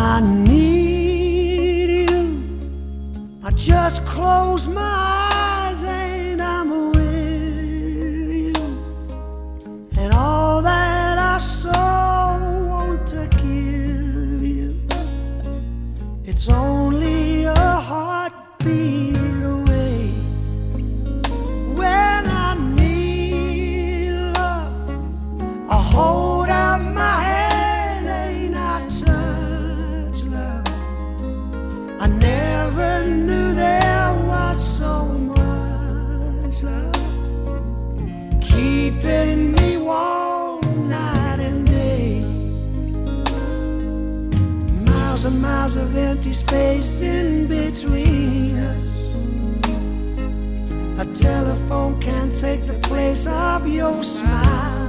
I need you, I just close my eyes and I'm with you. And all that I so want to give you, it's only a heartbeat away. When I need love, I hold out my hand and I touch love. I never knew there was so much love, keeping me warm night and day. Miles and miles of empty space in between us. A telephone can't take the place of your smile.